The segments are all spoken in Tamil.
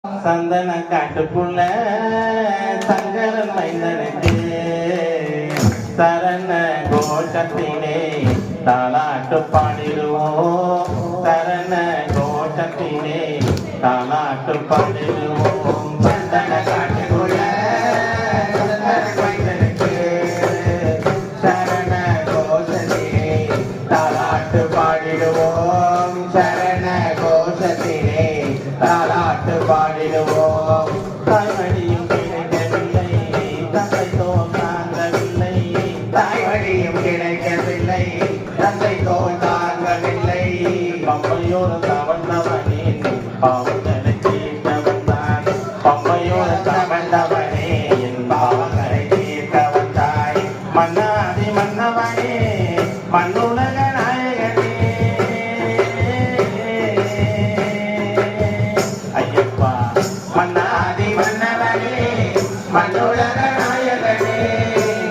சந்தன காட்டுக்குள்ள சங்கரன் மைந்தனுக்கு சரண கோஷத்திலே தாலாட்டு பாடிடுவோம். சரண கோஷத்திலே தாலாட்டு பாடிடுவோம். சந்தன காட்டுக்குள்ள சங்கரன் மைந்தனுக்கு சரண கோஷத்திலே தாலாட்டு பாடிடுவோம். சரண கோஷத்திலே தாலாட்டு பாடிடுவோம். தாய்மடியும் கிடைக்கவில்லை, தந்தை தோல் தாங்கவில்லை. தாய்மடியும் கிடைக்கவில்லை, தந்தை தோல் தாங்கவில்லை. பம்மையோடு தவழ்ந்தவனே பாவங்களை தீர்க்க வந்தான். பம்மையோடு தவழ்ந்தவனே என் பாவங்களை தீர்க்க வந்தாய். மன்னாதி மன்னவனே மண்ணுலக நாயகனே ஐயப்பா. மன்னாதி மன்னவனே மண்ணுலக நாயகனே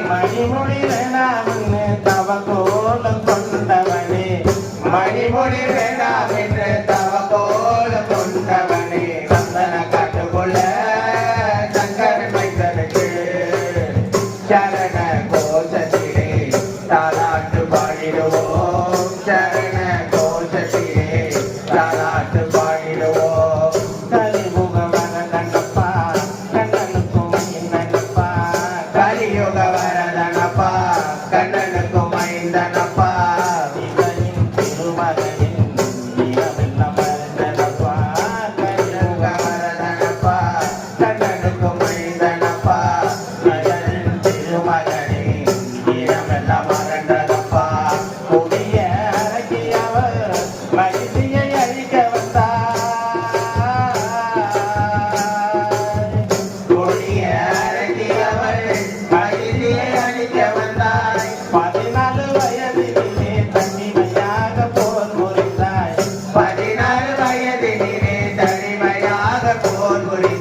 மணிமொழி வேணாமென்று தவ கோலம் கொண்டவனே. மணிமொழி வேணாமென்று தவ கோலம் கொண்டவனே. சந்தன காட்டுக்குள்ள சங்கரன் மைந்தனுக்கு சரண கோஷத்திலே தாலாட்டு பாடிடுவோம். சரண கோஷத்திலே தாலாட்டு பாடிடுவோம். கலிமுகவர கண்ணப்பா கண்ணனுக்கும் மைந்தனப்பா. கலியுக வரதனப்பா கண்ணனுக்கும் மைந்தனப்பா. இவனின் திருமகனின் இரவெல்லாம் மறந்தனப்பா. கலியுக வரதனப்பா கண்ணனுக்கும் மைந்தனப்பா. மகனின் திருமகனின் இரவெல்லாம் மறந்தனப்பா. கொடிய அரக்கியவர் மகிழ்ச்சியை அழிக்க வந்தார். கொடிய அரக்கியவர் மகிழ்ச்சியை அழிக்க வந்தாய். 14 வயதிலே தனிமையாக போர் புரிந்தாய். 14 வயதிலே தனிமையாக போர் புரிந்தாய்.